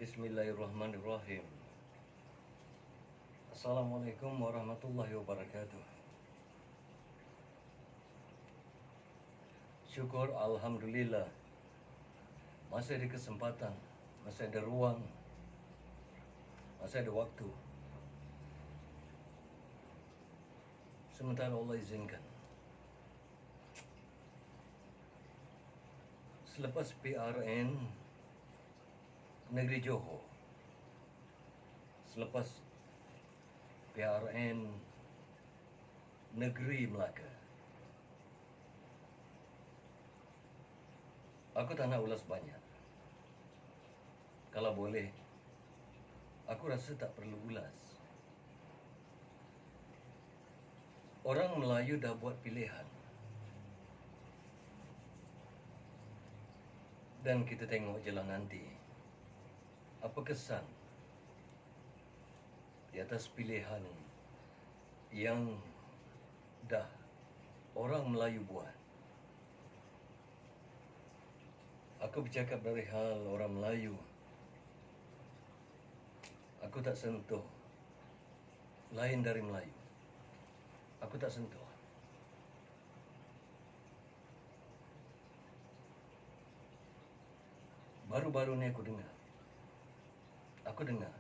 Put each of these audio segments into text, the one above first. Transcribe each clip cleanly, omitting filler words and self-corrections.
Bismillahirrahmanirrahim. Assalamualaikum warahmatullahi wabarakatuh. Syukur Alhamdulillah, masih ada kesempatan, masih ada ruang, masih ada waktu. Sementara Allah izinkan. Selepas PRN Negeri Johor, selepas PRN Negeri Melaka, aku tak nak ulas banyak. Kalau boleh, aku rasa tak perlu ulas. Orang Melayu dah buat pilihan. Dan kita tengok jelah nanti apa kesan di atas pilihan yang dah orang Melayu buat. Aku bercakap dari hal orang Melayu. Aku tak sentuh lain dari Melayu. Aku tak sentuh. Baru-baru ni aku dengar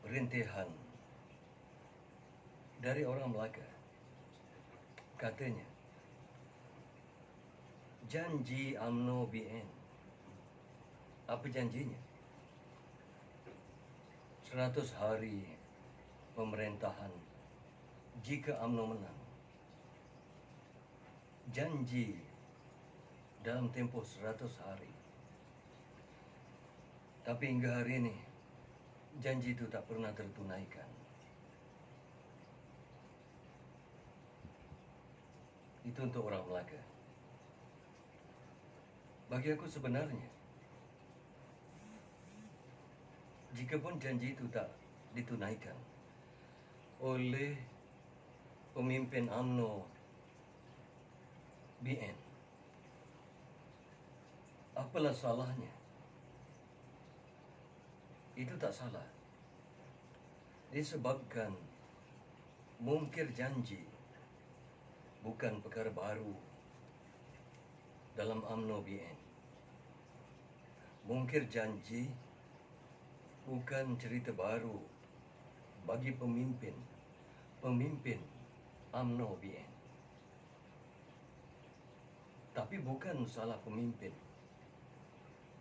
rintihan dari orang Melaka. Katanya, janji UMNO BN. Apa janjinya? 100 hari pemerintahan jika UMNO menang. Janji dalam tempoh 100 hari. Tapi hingga hari ini, janji itu tak pernah tertunaikan. Itu untuk orang Melaka. Bagi aku sebenarnya, jikapun janji itu tak ditunaikan oleh pemimpin UMNO BN, apalah salahnya? Itu tak salah. Disebabkan mungkir janji bukan perkara baru dalam UMNO BN. Mungkir janji bukan cerita baru bagi pemimpin UMNO BN. Tapi bukan salah pemimpin.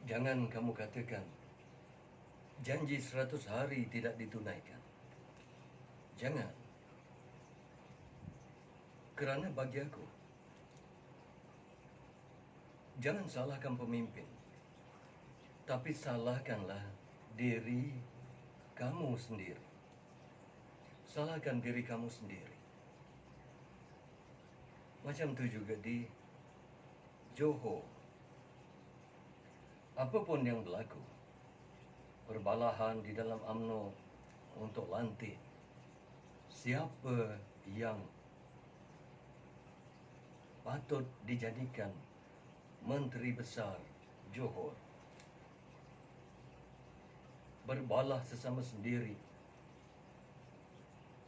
Jangan kamu katakan janji 100 hari tidak ditunaikan. Jangan. Kerana bagi aku, jangan salahkan pemimpin, tapi salahkanlah diri kamu sendiri. Salahkan diri kamu sendiri. Macam tu juga di Johor. Apapun yang berlaku, perbalahan di dalam UMNO untuk lantik siapa yang patut dijadikan Menteri Besar Johor. Berbalah sesama sendiri.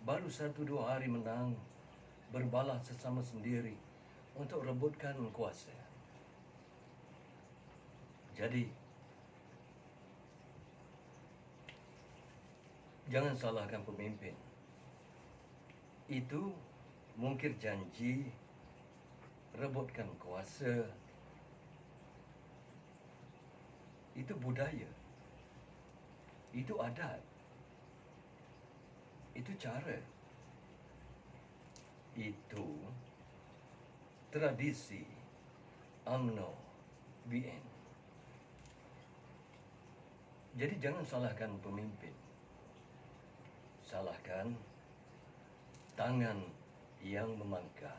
Baru 1-2 hari menang, berbalah sesama sendiri untuk rebutkan kuasa. Jadi, jangan salahkan pemimpin. Itu mungkir janji, rebutkan kuasa. Itu budaya. Itu adat. Itu cara. Itu tradisi UMNO BN. Jadi jangan salahkan pemimpin. Salahkan tangan yang memangkah.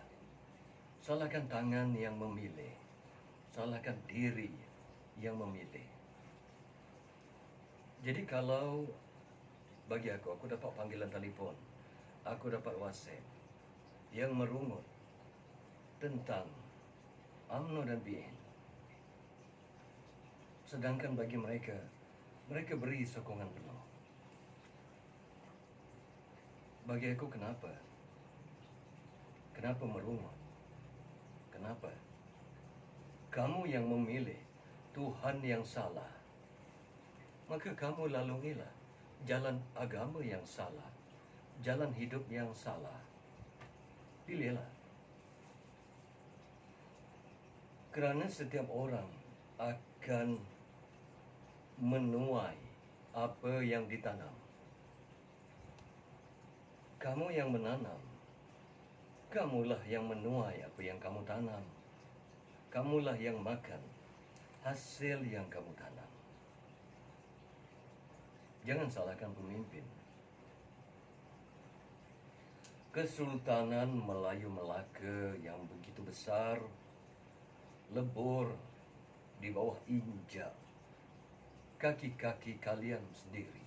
Salahkan tangan yang memilih. Salahkan diri yang memilih. Jadi kalau bagi aku dapat panggilan telefon, aku dapat WhatsApp yang merungut tentang UMNO dan BN. Sedangkan bagi mereka, mereka beri sokongan penuh. Bagi aku kenapa? Kenapa merungut? Kenapa? Kamu yang memilih Tuhan yang salah, maka kamu lalungilah jalan agama yang salah, jalan hidup yang salah. Pilihlah. Kerana setiap orang akan menuai apa yang ditanam. Kamu yang menanam, kamulah yang menuai apa yang kamu tanam. Kamulah yang makan hasil yang kamu tanam. Jangan salahkan pemimpin. Kesultanan Melayu Melaka yang begitu besar, lebur di bawah injak kaki-kaki kalian sendiri.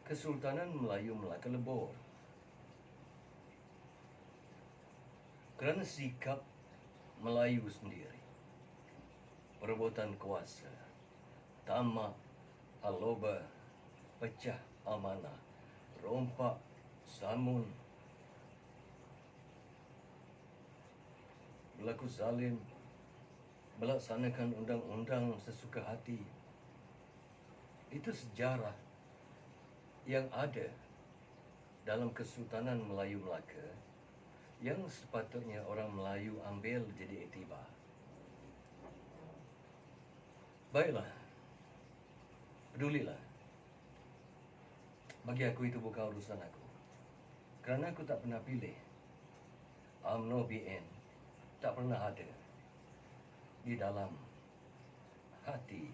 Kesultanan Melayu Melaka lebur kerana sikap Melayu sendiri. Perebutan kuasa, tamak, aloba, pecah amanah, rompak, samun, berlaku zalim, melaksanakan undang-undang sesuka hati. Itu sejarah yang ada dalam Kesultanan Melayu Melaka yang sepatutnya orang Melayu ambil jadi iktibar. Baiklah, pedulilah. Bagi aku itu bukan urusan aku. Kerana aku tak pernah pilih. UMNO BN tak pernah ada di dalam hati,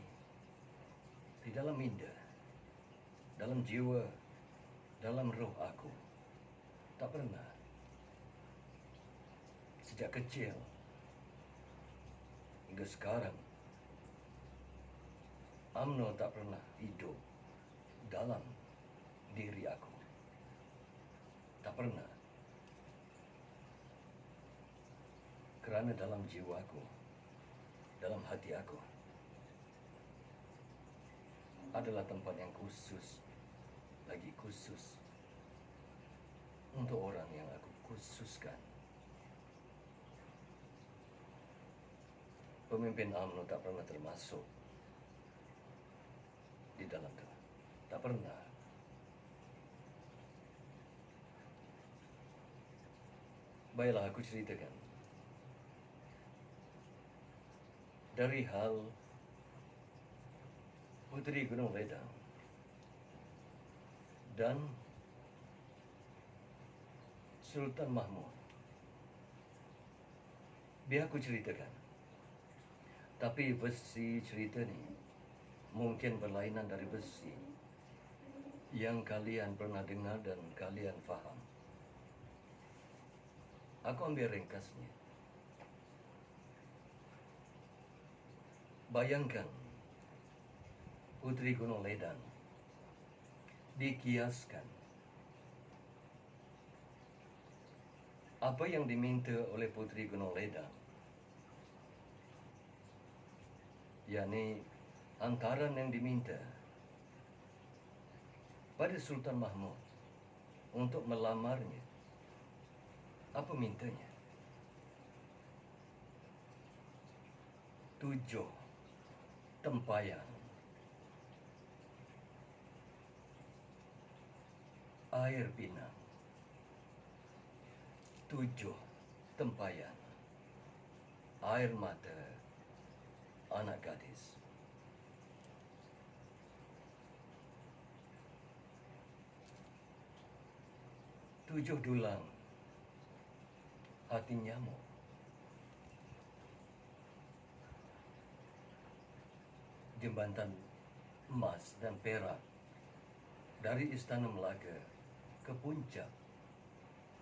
di dalam minda, dalam jiwa, dalam roh aku. Tak pernah. Sejak kecil hingga sekarang, UMNO tak pernah hidup dalam diri aku. Tak pernah. Kerana dalam jiwaku, dalam hati aku, adalah tempat yang khusus, lagi khusus, untuk orang yang aku khususkan. Pemimpin UMNO tak pernah termasuk di dalam itu. Tak pernah. Baiklah, aku ceritakan. Dari hal Puteri Gunung Ledang dan Sultan Mahmud. Biar aku ceritakan. Tapi versi cerita ni mungkin berlainan dari versi yang kalian pernah dengar dan kalian faham. Aku ambil ringkasnya. Bayangkan Puteri Gunung Ledang dikiaskan. Apa yang diminta oleh Puteri Gunung Ledang, yakni hantaran yang diminta pada Sultan Mahmud untuk melamarnya. Apa mintanya? 7 tempayan air pinang. 7 tempayan air mata anak gadis. 7 dulang hati nyamuk. Jembatan emas dan perak dari Istana Melaka ke puncak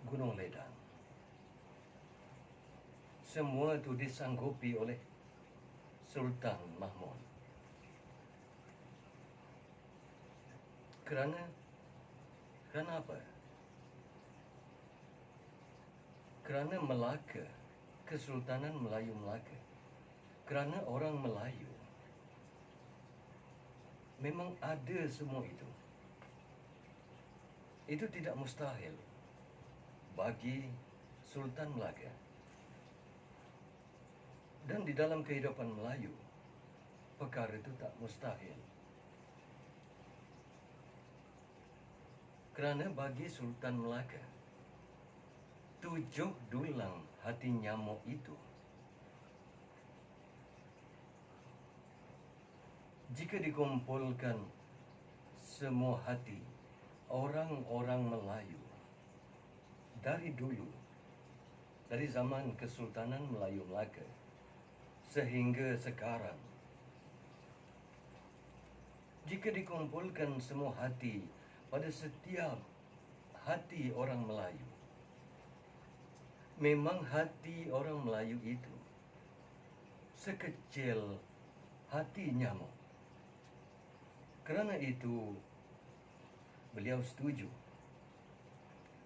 Gunung Ledang. Semua itu disanggupi oleh Sultan Mahmud. Kerana apa? Kerana Melaka, Kesultanan Melayu Melaka. Kerana orang Melayu memang ada semua itu. Itu tidak mustahil bagi Sultan Melaka. Dan di dalam kehidupan Melayu, perkara itu tak mustahil. Kerana bagi Sultan Melaka, 7 dulang hati nyamuk itu, jika dikumpulkan semua hati orang-orang Melayu dari dulu, dari zaman Kesultanan Melayu Melaka sehingga sekarang, jika dikumpulkan semua hati pada setiap hati orang Melayu, memang hati orang Melayu itu sekecil hati nyamuk. Kerana itu, beliau setuju.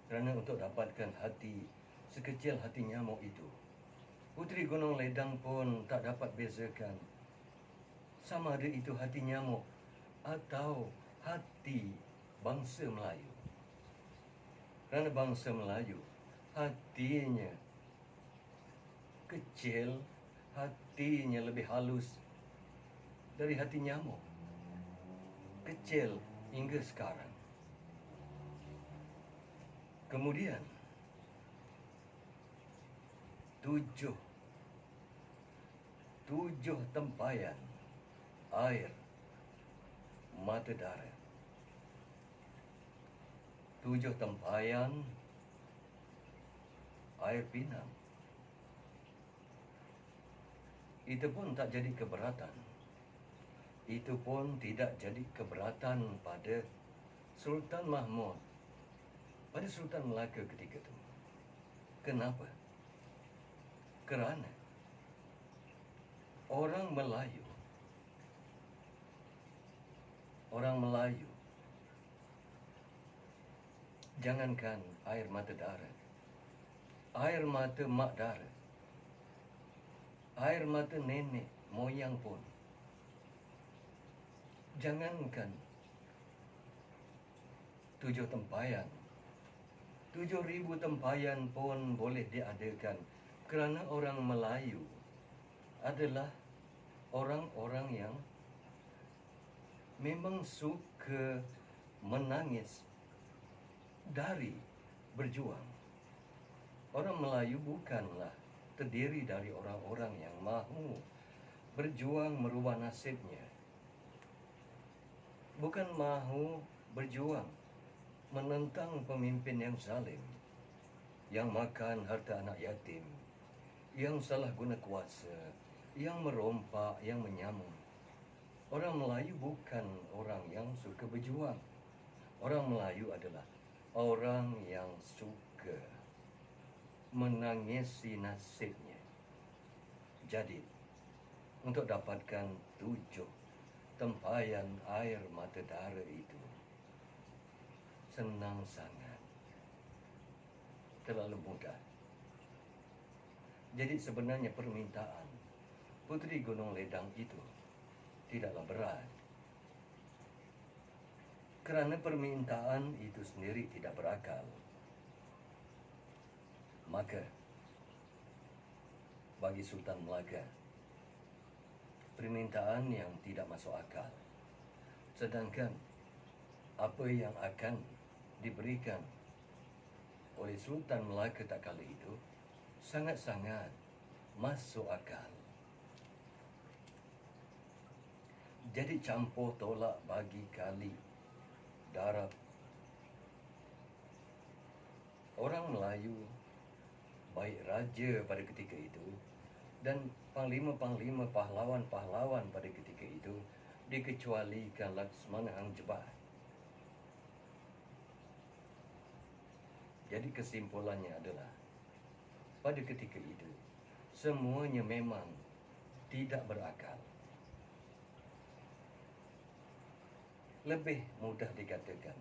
Kerana untuk dapatkan hati sekecil hati nyamuk itu, Puteri Gunung Ledang pun tak dapat bezakan sama ada itu hati nyamuk atau hati bangsa Melayu. Kerana bangsa Melayu, hatinya kecil, hatinya lebih halus dari hati nyamuk. Kecil hingga sekarang. Kemudian, 7 tempayan air mata darah. 7 tempayan air pinang. Itu pun tak jadi keberatan. Itu pun tidak jadi keberatan pada Sultan Mahmud, pada Sultan Melaka ketika itu. Kenapa? Kerana orang Melayu, jangankan air mata darah, air mata mak darah, air mata nenek moyang pun, jangankan 7 tempayan, 7,000 tempayan pun boleh diadakan. Kerana orang Melayu adalah orang-orang yang memang suka menangis dari berjuang. Orang Melayu bukanlah terdiri dari orang-orang yang mahu berjuang merubah nasibnya. Bukan mahu berjuang menentang pemimpin yang zalim, yang makan harta anak yatim, yang salah guna kuasa, yang merompak, yang menyamun. Orang Melayu bukan orang yang suka berjuang. Orang Melayu adalah orang yang suka menangisi nasibnya. Jadi, untuk dapatkan 7 tempayan air mata darah itu, senang sangat. Terlalu mudah. Jadi sebenarnya permintaan Puteri Gunung Ledang itu tidaklah berat. Kerana permintaan itu sendiri tidak berakal. Maka, bagi Sultan Melaka, permintaan yang tidak masuk akal. Sedangkan apa yang akan diberikan oleh Sultan Melaka tak kala itu sangat-sangat masuk akal. Jadi campur tolak bagi kali darab orang Melayu, baik raja pada ketika itu dan panglima-panglima pahlawan-pahlawan pada ketika itu, dikecualikan Laksmana Hang Jebat. Jadi kesimpulannya adalah, pada ketika itu, semuanya memang tidak berakal. Lebih mudah dikatakan,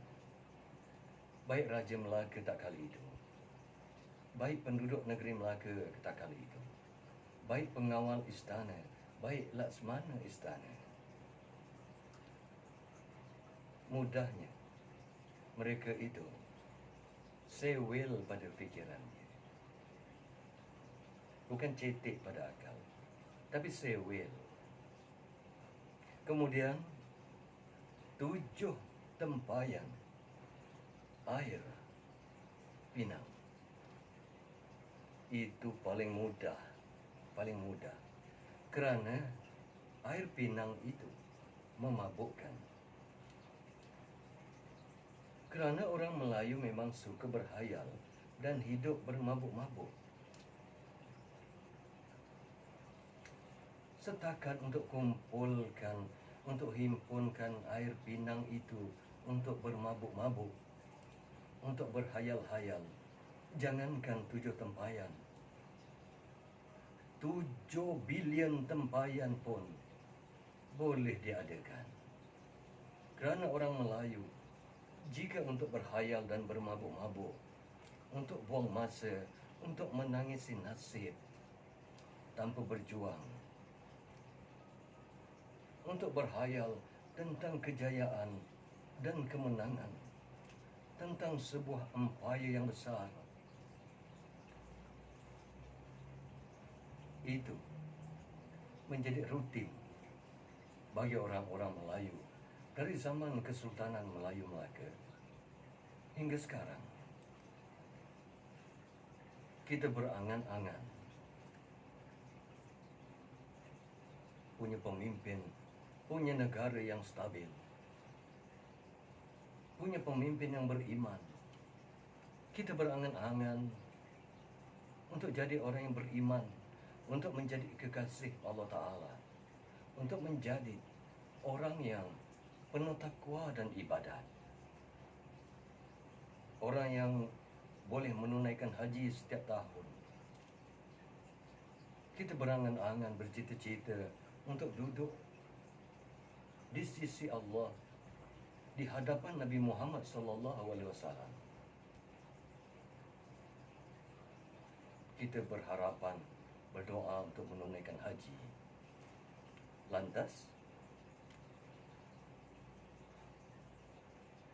baik Raja Melaka tak kala itu, baik penduduk negeri Melaka tak kala itu, baik pengawal istana, baik Laksmana istana, Mudahnya mereka itu sewel pada fikirannya. Bukan cetek pada akal, tapi sewel. Kemudian 7 tempayan air pinang. Itu paling mudah. Kerana air pinang itu memabukkan. Kerana orang Melayu memang suka berhayal dan hidup bermabuk-mabuk. Setakat untuk himpunkan air pinang itu untuk bermabuk-mabuk, untuk berhayal-hayal. Jangankan 7 tempayan, 7 bilion tempayan pun boleh diadakan. Kerana orang Melayu, jika untuk berhayal dan bermabuk-mabuk, untuk buang masa, untuk menangisi nasib tanpa berjuang, untuk berhayal tentang kejayaan dan kemenangan, tentang sebuah empayar yang besar, itu menjadi rutin bagi orang-orang Melayu dari zaman Kesultanan Melayu Melaka hingga sekarang. Kita berangan-angan punya pemimpin, punya negara yang stabil, punya pemimpin yang beriman. Kita berangan-angan untuk jadi orang yang beriman, untuk menjadi kekasih Allah Ta'ala, untuk menjadi orang yang penuh takwa dan ibadat, orang yang boleh menunaikan haji setiap tahun. Kita berangan-angan, bercita-cita untuk duduk di sisi Allah, di hadapan Nabi Muhammad SAW. Kita berharapan, berdoa untuk menunaikan haji. Lantas,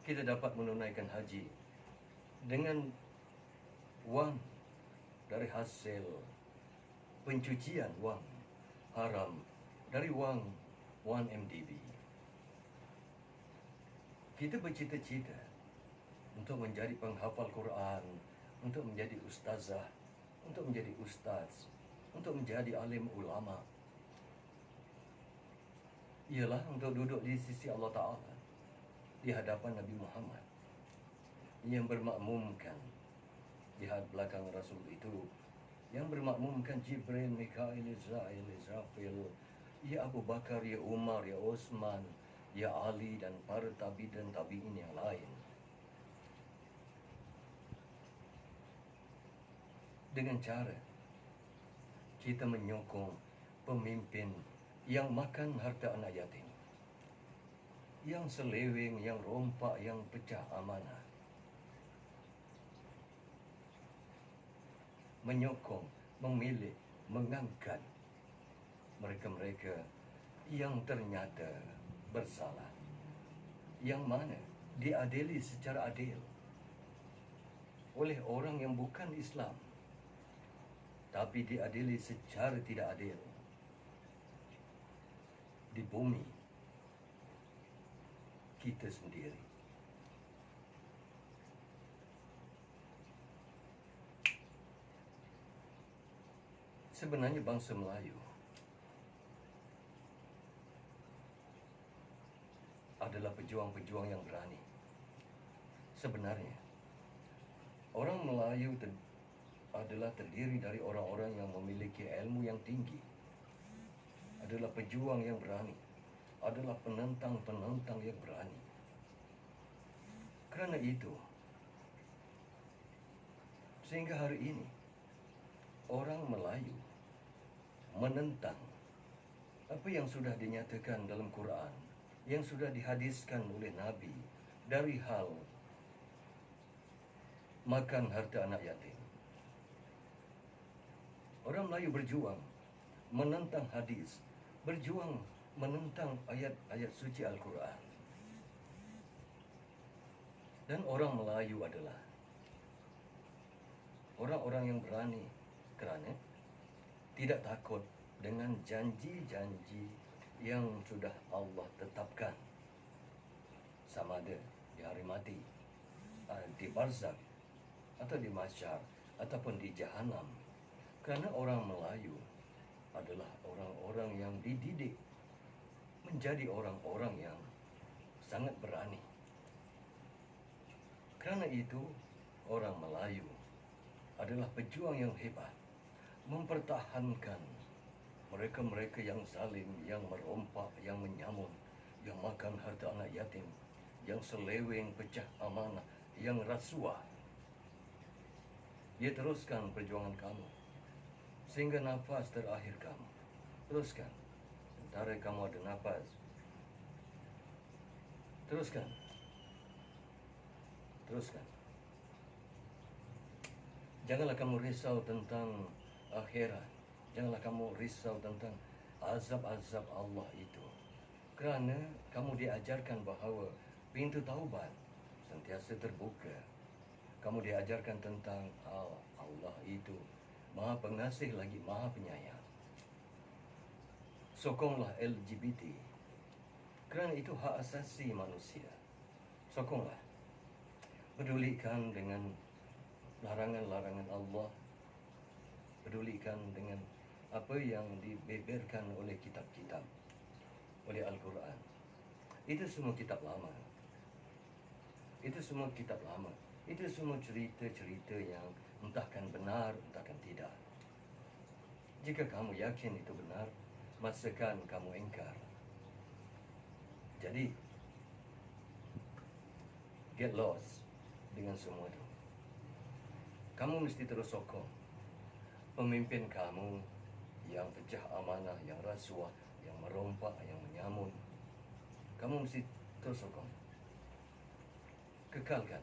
kita dapat menunaikan haji dengan wang dari hasil pencucian wang haram dari wang 1MDB. Kita bercita-cita untuk menjadi penghafal Quran, untuk menjadi ustazah, untuk menjadi ustaz, untuk menjadi alim ulama. Ialah untuk duduk di sisi Allah Ta'ala, di hadapan Nabi Muhammad, yang bermakmumkan di belakang Rasul itu, yang bermakmumkan Jibril, Mikail, Israel, Israfil, ya Abu Bakar, ya Umar, ya Osman, ya Ali, dan para tabi dan tabi'in yang lain. Dengan cara kita menyokong pemimpin yang makan harta anak yatim, yang seleweng, yang rompak, yang pecah amanah. Menyokong, memilih, mengangkat mereka-mereka yang ternyata bersalah, yang mana diadili secara adil oleh orang yang bukan Islam, tapi diadili secara tidak adil di bumi kita sendiri. Sebenarnya bangsa Melayu adalah pejuang-pejuang yang berani. Sebenarnya orang Melayu adalah terdiri dari orang-orang yang memiliki ilmu yang tinggi, adalah pejuang yang berani, adalah penentang-penentang yang berani. Kerana itu, sehingga hari ini orang Melayu menentang apa yang sudah dinyatakan dalam Quran, yang sudah dihadiskan oleh Nabi dari hal makan harta anak yatim. Orang Melayu berjuang menentang hadis, berjuang menentang ayat-ayat suci Al-Quran. Dan orang Melayu adalah orang-orang yang berani kerana tidak takut dengan janji-janji yang sudah Allah tetapkan, sama ada di hari mati, di barzakh, atau di mahsyar, ataupun di jahanam. Kerana orang Melayu adalah orang-orang yang dididik menjadi orang-orang yang sangat berani. Kerana itu, orang Melayu adalah pejuang yang hebat, mempertahankan mereka-mereka yang zalim, yang merompak, yang menyamun, yang makan harta anak yatim, yang seleweng, pecah amanah, yang rasuah. Dia teruskan perjuangan kamu sehingga nafas terakhir kamu. Teruskan. Sementara kamu ada nafas, teruskan. Teruskan. Janganlah kamu risau tentang akhirat. Janganlah kamu risau tentang azab-azab Allah itu. Kerana kamu diajarkan bahawa pintu taubat sentiasa terbuka. Kamu diajarkan tentang Allah itu Maha Pengasih lagi Maha Penyayang. Sokonglah LGBT. Kerana itu hak asasi manusia. Sokonglah. Pedulikan dengan larangan-larangan Allah. Pedulikan dengan apa yang dibeberkan oleh kitab-kitab, oleh Al-Quran. Itu semua kitab lama. Itu semua kitab lama. Itu semua cerita-cerita yang entahkan benar, entahkan tidak. Jika kamu yakin itu benar, masakan kamu ingkar. Jadi, get lost dengan semua itu. Kamu mesti terus sokong pemimpin kamu yang pecah amanah, yang rasuah, yang merompak, yang menyamun. Kamu mesti terus sokong. Kekalkan.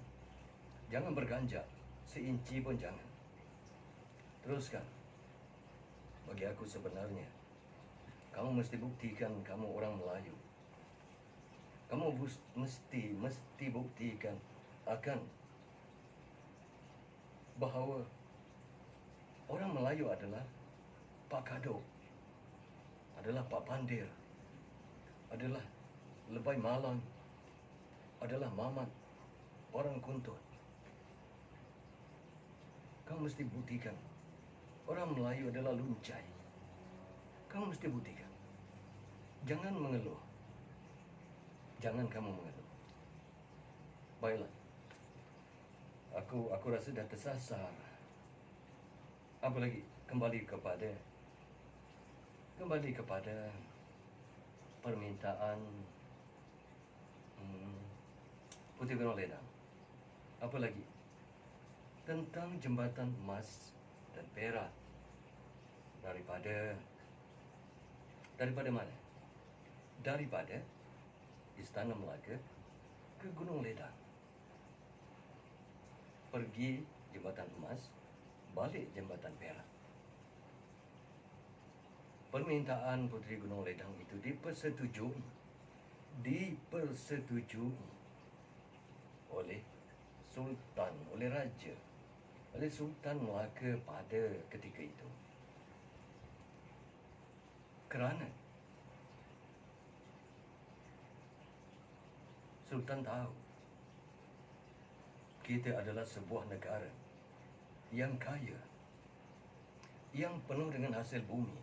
Jangan berganjak, seinci pun jangan. Teruskan. Bagi aku sebenarnya, kamu mesti buktikan kamu orang Melayu. Kamu mesti buktikan akan bahawa orang Melayu adalah Pak Kado, adalah Pak Pandir, adalah Lebay Malang, adalah Mamat, orang Kuntut. Kamu mesti buktikan orang Melayu adalah Luncai. Kamu mesti buktikan. Jangan mengeluh. Jangan kamu mengeluh. Baiklah. Aku rasa dah tersasar. Apa lagi? Kembali kepada permintaan Puteri Gunung Ledang. Apa lagi? Tentang jembatan emas dan perak. Daripada mana? Daripada Istana Melaka ke Gunung Ledang. Pergi jembatan emas, balik jembatan perak. Permintaan Puteri Gunung Ledang itu dipersetujui oleh Sultan, oleh Raja, oleh Sultan Melaka pada ketika itu. Kerana Sultan tahu kita adalah sebuah negara yang kaya, yang penuh dengan hasil bumi.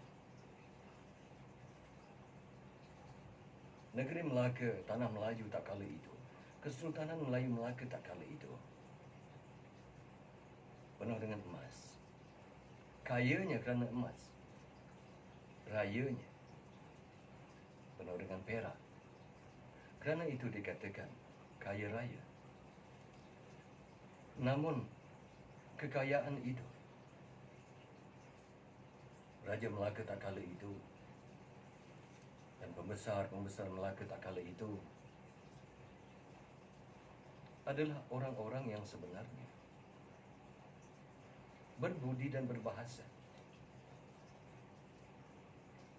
Negeri Melaka, Tanah Melayu tak kala itu. Kesultanan Melayu Melaka tak kala itu. Penuh dengan emas. Kayanya kerana emas. Rayanya penuh dengan perak. Kerana itu dikatakan kaya raya. Namun kekayaan itu, Raja Melaka tak kala itu dan pembesar-pembesar Melaka tak kala itu adalah orang-orang yang sebenarnya berbudi dan berbahasa,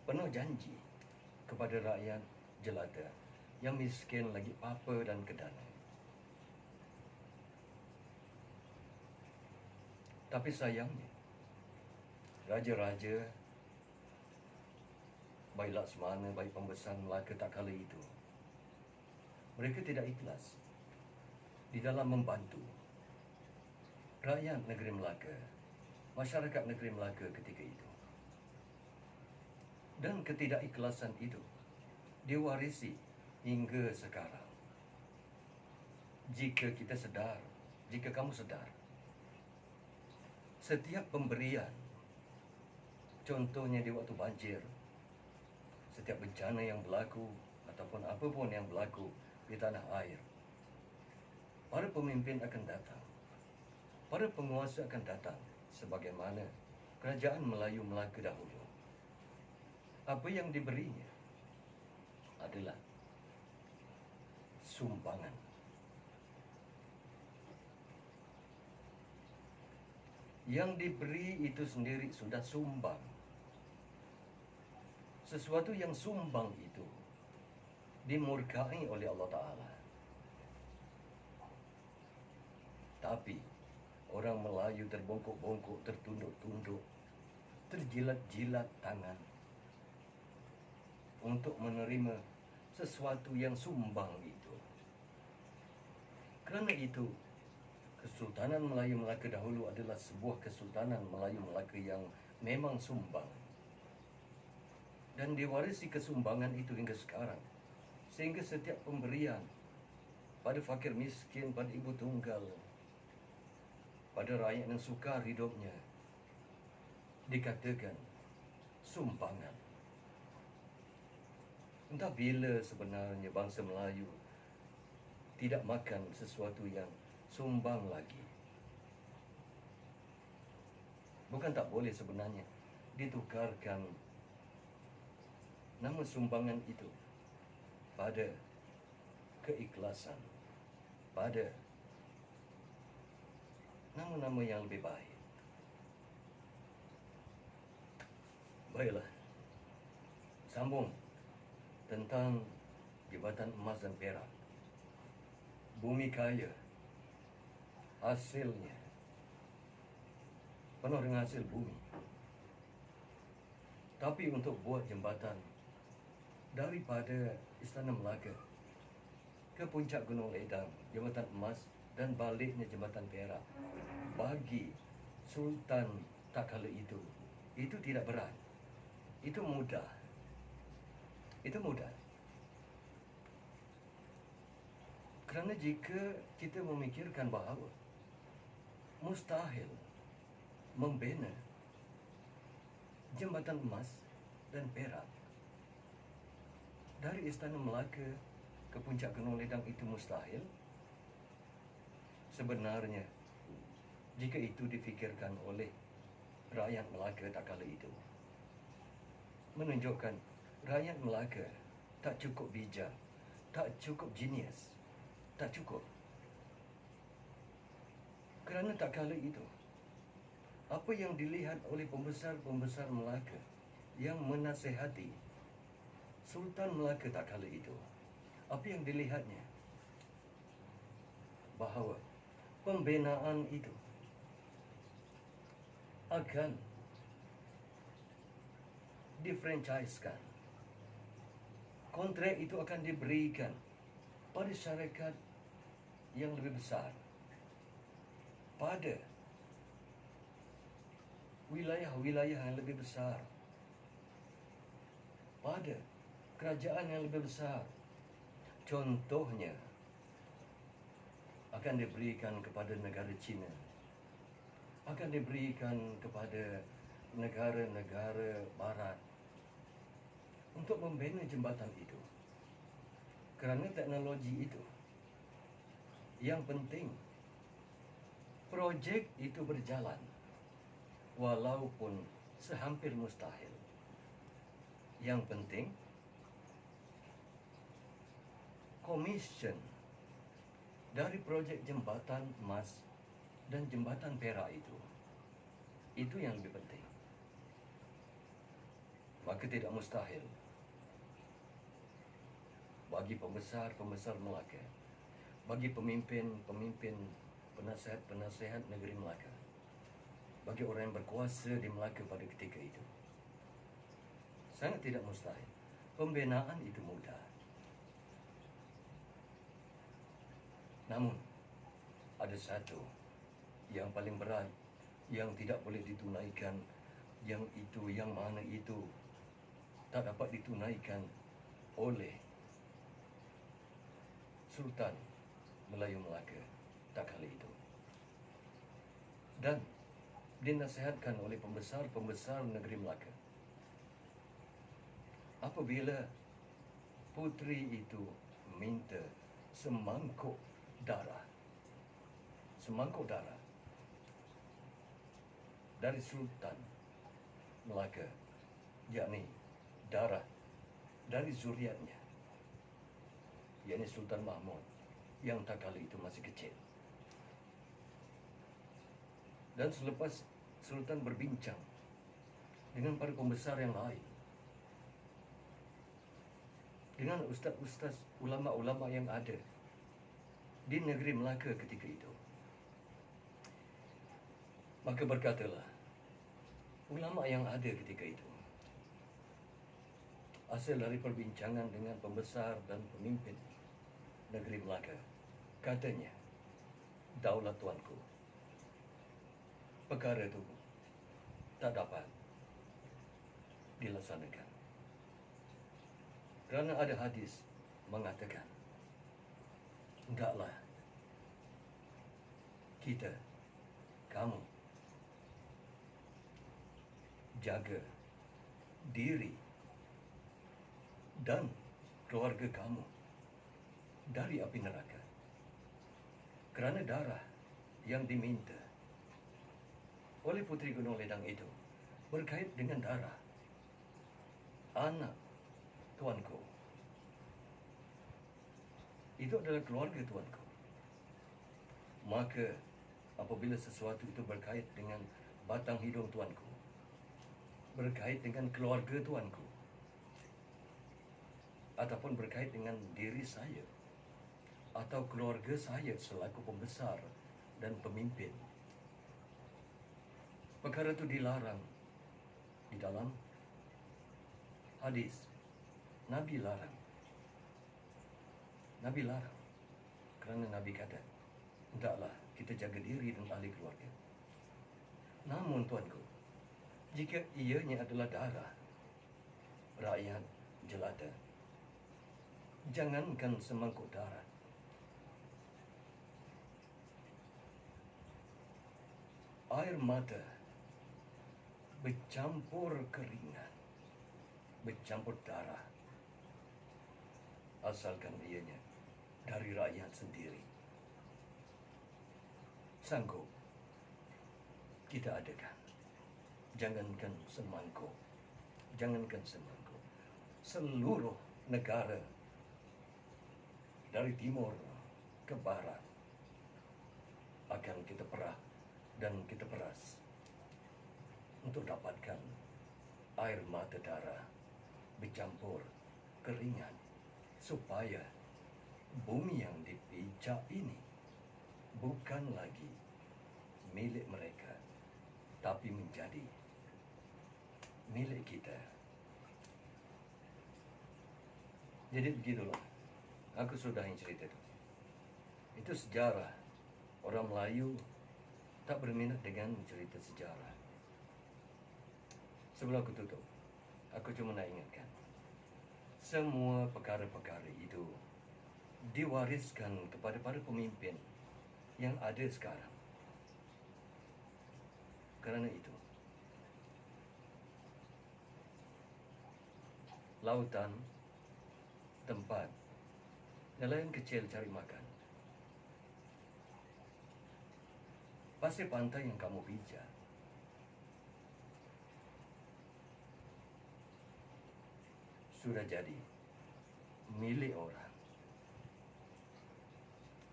penuh janji kepada rakyat jelata yang miskin lagi papa dan kedana. Tapi sayangnya, raja-raja, baik Laksmana, baik pembesar Melaka tak kala itu, mereka tidak ikhlas di dalam membantu rakyat negeri Melaka, masyarakat negeri Melaka ketika itu. Dan ketidakikhlasan itu diwarisi hingga sekarang. Jika kita sedar, jika kamu sedar, setiap pemberian, contohnya di waktu banjir, setiap bencana yang berlaku ataupun apapun yang berlaku di tanah air, para pemimpin akan datang, para penguasa akan datang sebagaimana kerajaan Melayu Melaka dahulu. Apa yang diberinya adalah sumbangan. Yang diberi itu sendiri sudah sumbang. Sesuatu yang sumbang itu dimurkai oleh Allah Ta'ala. Tapi orang Melayu terbongkok-bongkok, tertunduk-tunduk, terjilat-jilat tangan untuk menerima sesuatu yang sumbang itu. Kerana itu, Kesultanan Melayu Melaka dahulu adalah sebuah Kesultanan Melayu Melaka yang memang sumbang. Dan diwarisi kesumbangan itu hingga sekarang. Sehingga setiap pemberian pada fakir miskin, pada ibu tunggal, pada rakyat yang sukar hidupnya, dikatakan sumbangan. Entah bila sebenarnya bangsa Melayu tidak makan sesuatu yang sumbang lagi. Bukan tak boleh sebenarnya ditukarkan nama sumbangan itu pada keikhlasan, pada nama-nama yang lebih baik. Baiklah, sambung tentang Jabatan Emas dan Perak. Bumi kaya, hasilnya penuh dengan hasil bumi. Tapi untuk buat jembatan daripada Istana Melaka ke puncak Gunung Ledang, Jambatan Emas, dan baliknya Jambatan Perak, bagi Sultan tak kala itu tidak berat. Itu mudah. Itu mudah. Kerana jika kita memikirkan bahawa mustahil membina Jambatan Emas dan Perak dari Istana Melaka ke puncak Gunung Ledang, itu mustahil. Sebenarnya, jika itu difikirkan oleh rakyat Melaka tak kala itu, menunjukkan rakyat Melaka tak cukup bijak, tak cukup genius, tak cukup. Kerana tak kala itu, apa yang dilihat oleh pembesar-pembesar Melaka yang menasihati Sultan Melaka tak kala itu, apa yang dilihatnya? Bahawa pembinaan itu akan difranchisekan. Kontrak itu akan diberikan pada syarikat yang lebih besar, pada wilayah-wilayah yang lebih besar, pada kerajaan yang lebih besar. Contohnya, akan diberikan kepada negara China, akan diberikan kepada negara-negara barat untuk membina jembatan itu. Kerana teknologi itu yang penting, projek itu berjalan walaupun sehampir mustahil. Yang penting, komision dari projek jembatan emas dan jembatan Perak itu yang lebih penting. Maka tidak mustahil bagi pembesar-pembesar Melaka, bagi pemimpin-pemimpin, penasihat-penasihat negeri Melaka bagi orang yang berkuasa di Melaka pada ketika itu. Sangat tidak mustahil. Pembinaan itu mudah. Namun, ada satu yang paling berat yang tidak boleh ditunaikan, yang mana itu tak dapat ditunaikan oleh Sultan Melayu Melaka tak kala itu. Dan dinasihatkan oleh pembesar-pembesar negeri Melaka. Apabila puteri itu minta semangkuk darah dari Sultan Melaka, yakni darah dari zuriatnya, yakni Sultan Mahmud yang tak kala itu masih kecil. Dan selepas Sultan berbincang dengan para pembesar yang lain, dengan ustaz-ustaz, ulama-ulama yang ada di negeri Melaka ketika itu, maka berkatalah ulama yang ada ketika itu, hasil dari perbincangan dengan pembesar dan pemimpin negeri Melaka, katanya, daulat tuanku, perkara itu tak dapat dilaksanakan. Kerana ada hadis mengatakan, hendaklah kita, kamu, jaga diri dan keluarga kamu dari api neraka. Kerana darah yang diminta oleh Puteri Gunung Ledang itu berkait dengan darah anak tuanku. Itu adalah keluarga tuanku. Maka apabila sesuatu itu berkait dengan batang hidung tuanku, berkait dengan keluarga tuanku, ataupun berkait dengan diri saya atau keluarga saya selaku pembesar dan pemimpin, perkara itu dilarang di dalam hadis. Nabi larang. Nabi larang. Kerana Nabi kata, hendaklah kita jaga diri dan ahli keluarga. Namun tuanku, jika ianya adalah darah rakyat jelata, jangankan semangkuk darah, air mata bercampur keringat, bercampur darah, asalkan ianya dari rakyat sendiri, sanggup kita adakan. Jangankan semangkuk, seluruh negara dari timur ke barat akan kita perah dan kita peras untuk dapatkan air mata darah bercampur keringat, supaya bumi yang dipijak ini bukan lagi milik mereka, tapi menjadi milik kita. Jadi begitulah, aku sudahi cerita itu. Itu sejarah. Orang Melayu tak berminat dengan cerita sejarah. Sebelum aku tutup, aku cuma nak ingatkan, semua perkara-perkara itu diwariskan kepada para pemimpin yang ada sekarang. Kerana itu, lautan, tempat, nelayan kecil cari makan, pasir pantai yang kamu pijak, sudah jadi milik orang.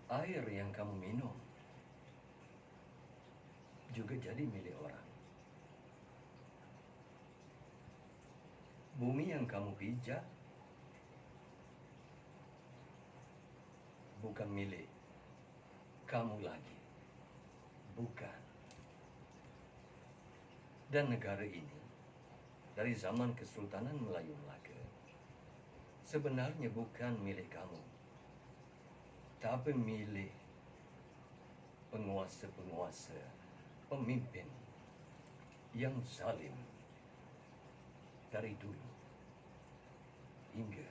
Air yang kamu minum juga jadi milik orang. Bumi yang kamu pijak bukan milik kamu lagi. Bukan. Dan negara ini dari zaman Kesultanan Melayu Melaka sebenarnya bukan milik kamu, tapi milik penguasa-penguasa, pemimpin yang zalim dari dulu hingga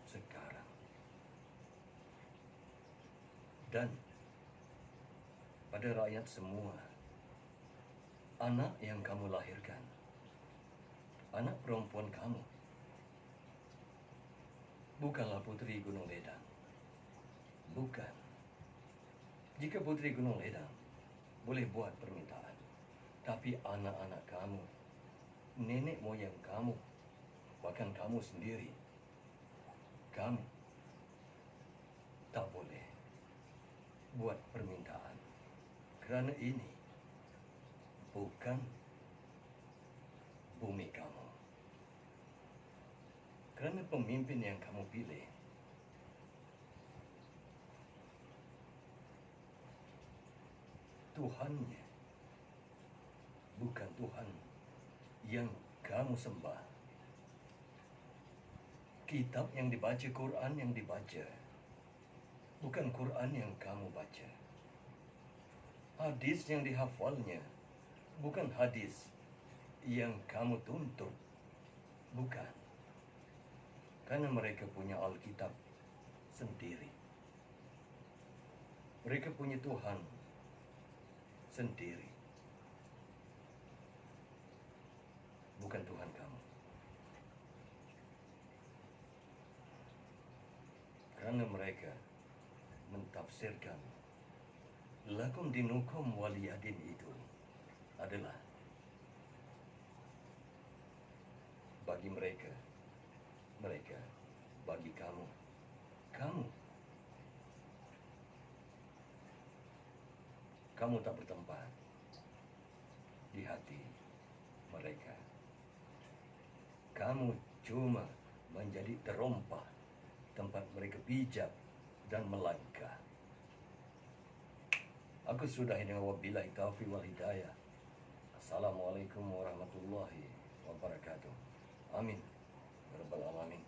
sekarang. Dan pada rakyat semua, anak yang kamu lahirkan, anak perempuan kamu, bukanlah putri Gunung Ledang. Bukan. Jika putri Gunung Ledang boleh buat permintaan, tapi anak-anak kamu, nenek moyang kamu, bahkan kamu sendiri, kamu tak boleh buat permintaan. Kerana ini bukan bumi kamu. Kerana pemimpin yang kamu pilih Tuhannya bukan Tuhan yang kamu sembah. Kitab yang dibaca, Quran yang dibaca, bukan Quran yang kamu baca. Hadis yang dihafalnya, bukan hadis yang kamu tuntut. Bukan. Karena mereka punya Alkitab sendiri. Mereka punya Tuhan sendiri. Bukan Tuhan kamu. Karena mereka mentafsirkan lakum dinukum waliyadin itu adalah bagi mereka, bagi kamu, kamu tak bertempat di hati mereka. Kamu cuma menjadi terompah tempat mereka pijak dan melangkah. Aku sudahi dengan wabillahi taufiq wal hidayah. Assalamualaikum warahmatullahi wabarakatuh. Amin. Ya Rabbal Alamin.